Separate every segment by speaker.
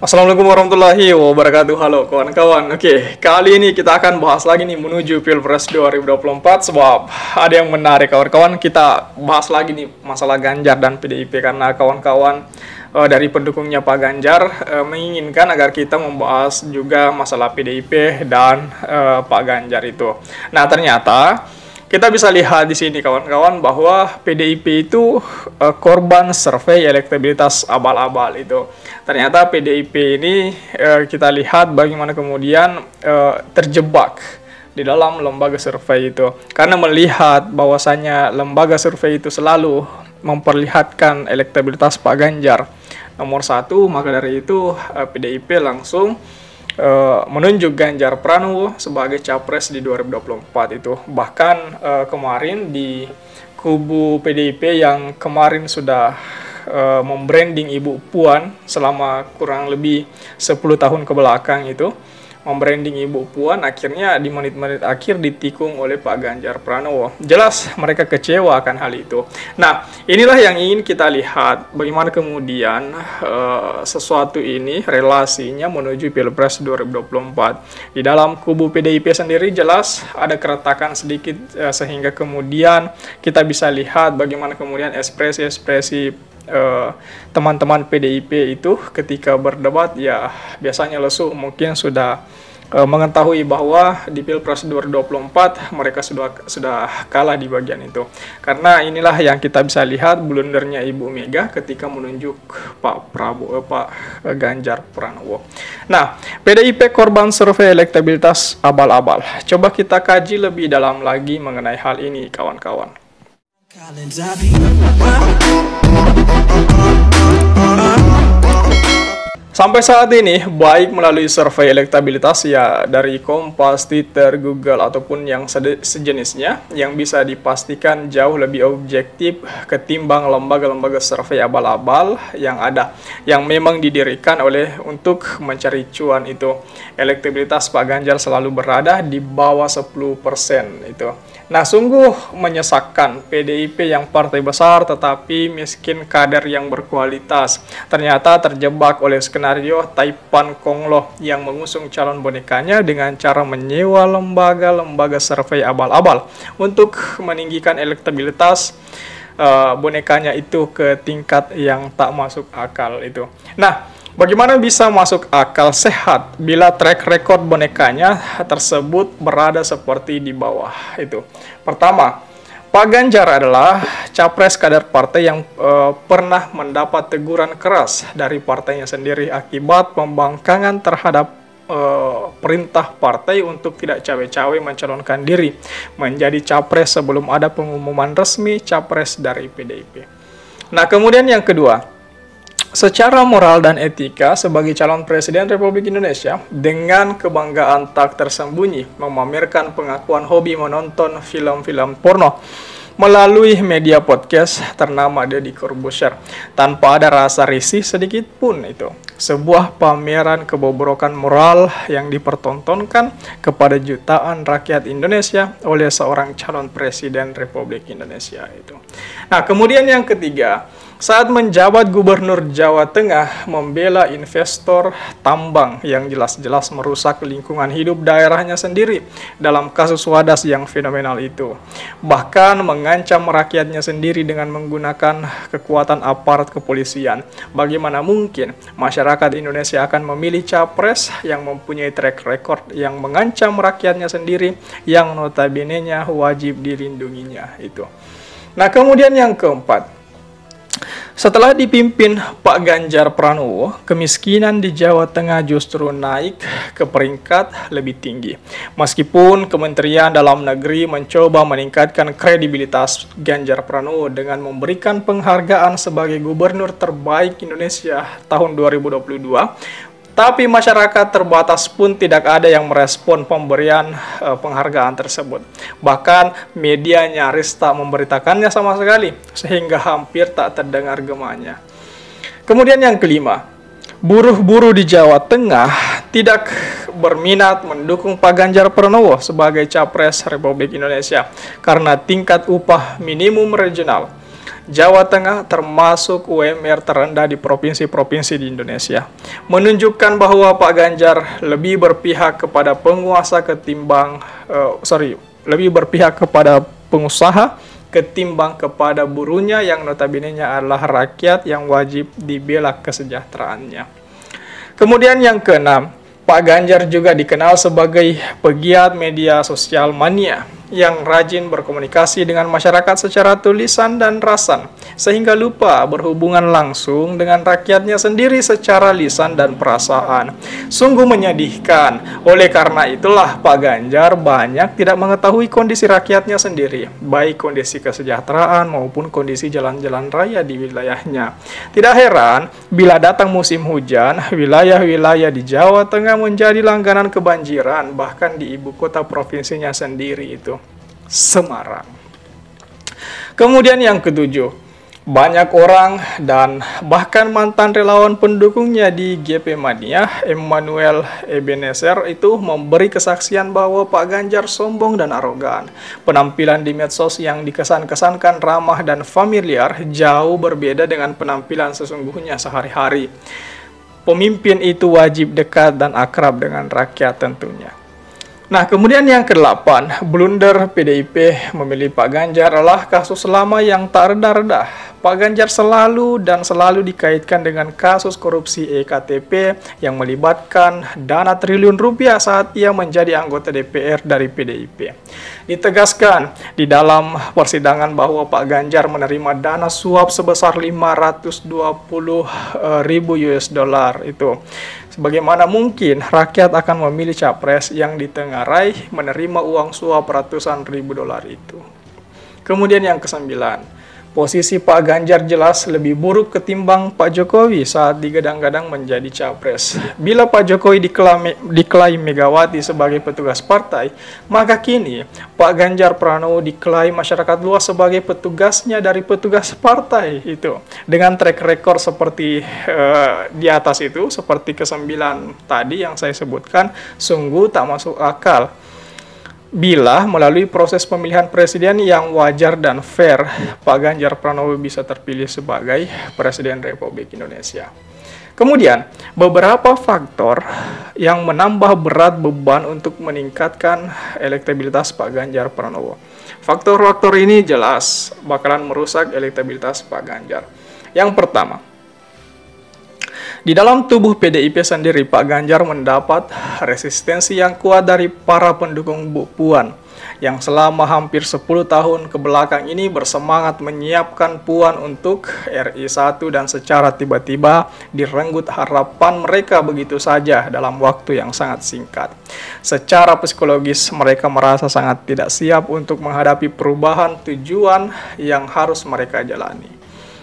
Speaker 1: Assalamualaikum warahmatullahi wabarakatuh. Halo kawan-kawan. Oke, kali ini kita akan bahas lagi nih menuju Pilpres 2024 sebab ada yang menarik kawan-kawan. Kita bahas lagi nih masalah Ganjar dan PDIP karena kawan-kawan dari pendukungnya Pak Ganjar menginginkan agar kita membahas juga masalah PDIP dan Pak Ganjar itu. Nah, ternyata kita bisa lihat di sini kawan-kawan bahwa PDIP itu korban survei elektabilitas abal-abal itu. Ternyata PDIP ini kita lihat bagaimana kemudian terjebak di dalam lembaga survei itu. Karena melihat bahwasannya lembaga survei itu selalu memperlihatkan elektabilitas Pak Ganjar nomor 1, maka dari itu PDIP langsung menunjuk Ganjar Pranowo sebagai capres di 2024 itu. Bahkan kemarin di kubu PDIP yang kemarin sudah membranding Ibu Puan selama kurang lebih 10 tahun ke belakang itu, membranding Ibu Puan, akhirnya di menit-menit akhir ditikung oleh Pak Ganjar Pranowo. Jelas mereka kecewa akan hal itu. Nah, inilah yang ingin kita lihat bagaimana kemudian sesuatu ini relasinya menuju Pilpres 2024. Di dalam kubu PDIP sendiri jelas ada keretakan sedikit sehingga kemudian kita bisa lihat bagaimana kemudian ekspresi-ekspresi teman-teman PDIP itu ketika berdebat ya biasanya lesu, mungkin sudah mengetahui bahwa di Pilpres 2024 mereka sudah kalah di bagian itu. Karena inilah yang kita bisa lihat blundernya Ibu Mega ketika menunjuk Pak Ganjar Pranowo. Nah, PDIP korban survei elektabilitas abal-abal. Coba kita kaji lebih dalam lagi mengenai hal ini kawan-kawan. Sampai saat ini, baik melalui survei elektabilitas ya dari Kompas, Twitter, Google, ataupun yang sejenisnya, yang bisa dipastikan jauh lebih objektif ketimbang lembaga-lembaga survei abal-abal yang ada, yang memang didirikan untuk mencari cuan itu. Elektabilitas Pak Ganjar selalu berada di bawah 10% itu. Nah, sungguh menyesakkan PDIP yang partai besar tetapi miskin kader yang berkualitas. Ternyata terjebak oleh skenario Taipan Kongloh yang mengusung calon bonekanya dengan cara menyewa lembaga-lembaga survei abal-abal untuk meninggikan elektabilitas bonekanya itu ke tingkat yang tak masuk akal itu. Nah, bagaimana bisa masuk akal sehat bila track record bonekanya tersebut berada seperti di bawah itu? Pertama, Pak Ganjar adalah capres kader partai yang pernah mendapat teguran keras dari partainya sendiri akibat pembangkangan terhadap perintah partai untuk tidak cawe-cawe mencalonkan diri menjadi capres sebelum ada pengumuman resmi capres dari PDIP. Nah, kemudian yang kedua, secara moral dan etika sebagai calon presiden Republik Indonesia dengan kebanggaan tak tersembunyi memamerkan pengakuan hobi menonton film-film porno melalui media podcast ternama Deddy Corbuzier tanpa ada rasa risih sedikit pun itu. Sebuah pameran kebobrokan moral yang dipertontonkan kepada jutaan rakyat Indonesia oleh seorang calon presiden Republik Indonesia itu. Nah, kemudian yang ketiga, saat menjabat Gubernur Jawa Tengah membela investor tambang yang jelas-jelas merusak lingkungan hidup daerahnya sendiri dalam kasus Wadas yang fenomenal itu. Bahkan mengancam rakyatnya sendiri dengan menggunakan kekuatan aparat kepolisian. Bagaimana mungkin masyarakat Indonesia akan memilih capres yang mempunyai track record yang mengancam rakyatnya sendiri yang notabene-nya wajib dilindunginya itu. Nah, kemudian yang keempat, setelah dipimpin Pak Ganjar Pranowo, kemiskinan di Jawa Tengah justru naik ke peringkat lebih tinggi. Meskipun Kementerian Dalam Negeri mencoba meningkatkan kredibilitas Ganjar Pranowo dengan memberikan penghargaan sebagai gubernur terbaik Indonesia tahun 2022, tapi masyarakat terbatas pun tidak ada yang merespon pemberian penghargaan tersebut. Bahkan media nyaris tak memberitakannya sama sekali, sehingga hampir tak terdengar gemanya. Kemudian yang kelima, buruh-buruh di Jawa Tengah tidak berminat mendukung Pak Ganjar Pranowo sebagai capres Republik Indonesia karena tingkat upah minimum regional Jawa Tengah termasuk UMR terendah di provinsi-provinsi di Indonesia. Menunjukkan bahwa Pak Ganjar lebih berpihak kepada penguasa lebih berpihak kepada pengusaha ketimbang kepada buruhnya yang notabene-nya adalah rakyat yang wajib dibela kesejahteraannya. Kemudian yang keenam, Pak Ganjar juga dikenal sebagai pegiat media sosial mania yang rajin berkomunikasi dengan masyarakat secara tulisan dan rasan, sehingga lupa berhubungan langsung dengan rakyatnya sendiri secara lisan dan perasaan. Sungguh menyedihkan. Oleh karena itulah Pak Ganjar banyak tidak mengetahui kondisi rakyatnya sendiri, baik kondisi kesejahteraan maupun kondisi jalan-jalan raya di wilayahnya. Tidak heran bila datang musim hujan, wilayah-wilayah di Jawa Tengah menjadi langganan kebanjiran, bahkan di ibu kota provinsinya sendiri itu, Semarang. Kemudian yang ketujuh, banyak orang dan bahkan mantan relawan pendukungnya di GP Mania, Emmanuel Ebenezer itu memberi kesaksian bahwa Pak Ganjar sombong dan arogan. Penampilan di medsos yang dikesan-kesankan ramah dan familiar jauh berbeda dengan penampilan sesungguhnya sehari-hari. Pemimpin itu wajib dekat dan akrab dengan rakyat tentunya. Nah, kemudian yang ke-8, blunder PDIP memilih Pak Ganjar adalah kasus lama yang tak reda-reda. Pak Ganjar selalu dikaitkan dengan kasus korupsi EKTP yang melibatkan dana triliun rupiah saat ia menjadi anggota DPR dari PDIP. Ditegaskan di dalam persidangan bahwa Pak Ganjar menerima dana suap sebesar 520.000 US dollar itu. Sebagaimana mungkin rakyat akan memilih capres yang ditengarai menerima uang suap ratusan ribu dolar itu. Kemudian yang ke-9, posisi Pak Ganjar jelas lebih buruk ketimbang Pak Jokowi saat digadang-gadang menjadi capres. Bila Pak Jokowi diklaim Megawati sebagai petugas partai, maka kini Pak Ganjar Pranowo diklaim masyarakat luas sebagai petugasnya dari petugas partai itu. Dengan track record seperti di atas itu, seperti ke-9 tadi yang saya sebutkan, sungguh tak masuk akal. Bila melalui proses pemilihan presiden yang wajar dan fair, Pak Ganjar Pranowo bisa terpilih sebagai Presiden Republik Indonesia. Kemudian, beberapa faktor yang menambah berat beban untuk meningkatkan elektabilitas Pak Ganjar Pranowo. Faktor-faktor ini jelas bakalan merusak elektabilitas Pak Ganjar. Yang pertama, di dalam tubuh PDIP sendiri, Pak Ganjar mendapat resistensi yang kuat dari para pendukung Bu Puan yang selama hampir 10 tahun ke belakang ini bersemangat menyiapkan Puan untuk RI 1 dan secara tiba-tiba direnggut harapan mereka begitu saja dalam waktu yang sangat singkat. Secara psikologis mereka merasa sangat tidak siap untuk menghadapi perubahan tujuan yang harus mereka jalani.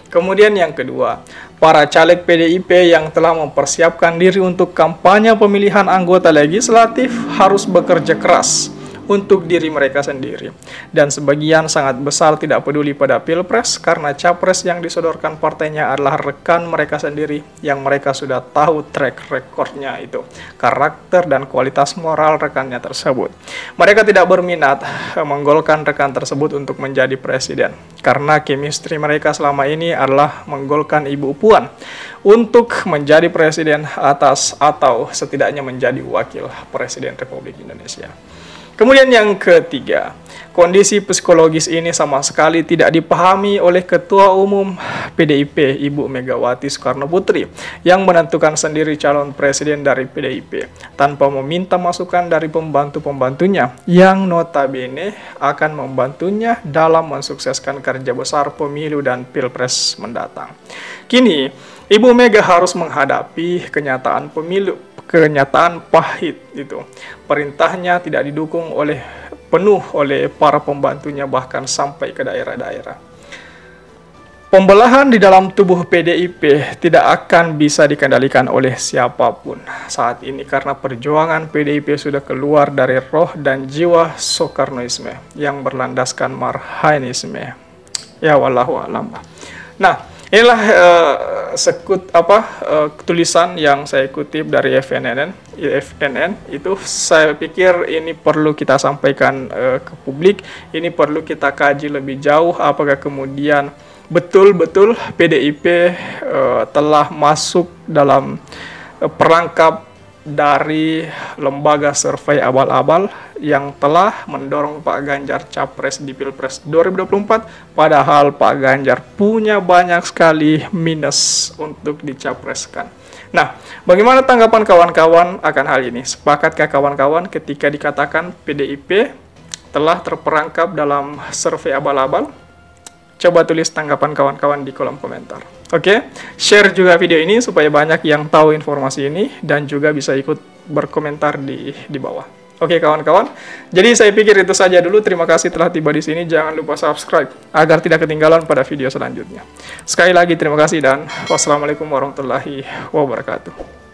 Speaker 1: Kemudian yang kedua, para caleg PDIP yang telah mempersiapkan diri untuk kampanye pemilihan anggota legislatif harus bekerja keras untuk diri mereka sendiri. Dan sebagian sangat besar tidak peduli pada pilpres karena capres yang disodorkan partainya adalah rekan mereka sendiri yang mereka sudah tahu track recordnya itu, karakter dan kualitas moral rekannya tersebut. Mereka tidak berminat menggolkan rekan tersebut untuk menjadi presiden karena chemistry mereka selama ini adalah menggolkan Ibu Puan untuk menjadi presiden atas atau setidaknya menjadi wakil presiden Republik Indonesia. Kemudian yang ketiga, kondisi psikologis ini sama sekali tidak dipahami oleh Ketua Umum PDIP, Ibu Megawati Soekarno Putri, yang menentukan sendiri calon presiden dari PDIP, tanpa meminta masukan dari pembantu-pembantunya, yang notabene akan membantunya dalam mensukseskan kerja besar pemilu dan pilpres mendatang. Kini, Ibu Mega harus menghadapi kenyataan pahit itu. Perintahnya tidak didukung penuh oleh para pembantunya bahkan sampai ke daerah-daerah. Pembelahan di dalam tubuh PDIP tidak akan bisa dikendalikan oleh siapapun saat ini karena perjuangan PDIP sudah keluar dari roh dan jiwa Soekarnoisme yang berlandaskan Marhainisme. Ya wallahu a'lam. Nah, inilah tulisan yang saya kutip dari FNN itu. Saya pikir ini perlu kita sampaikan ke publik, ini perlu kita kaji lebih jauh apakah kemudian betul-betul PDIP telah masuk dalam perangkap dari lembaga survei abal-abal yang telah mendorong Pak Ganjar capres di Pilpres 2024, padahal Pak Ganjar punya banyak sekali minus untuk dicapreskan. Nah, bagaimana tanggapan kawan-kawan akan hal ini? Sepakatkah kawan-kawan ketika dikatakan PDIP telah terperangkap dalam survei abal-abal? Coba tulis tanggapan kawan-kawan di kolom komentar. Oke, share juga video ini supaya banyak yang tahu informasi ini dan juga bisa ikut berkomentar di bawah. Oke kawan-kawan, jadi saya pikir itu saja dulu. Terima kasih telah tiba di sini. Jangan lupa subscribe agar tidak ketinggalan pada video selanjutnya. Sekali lagi terima kasih dan wassalamualaikum warahmatullahi wabarakatuh.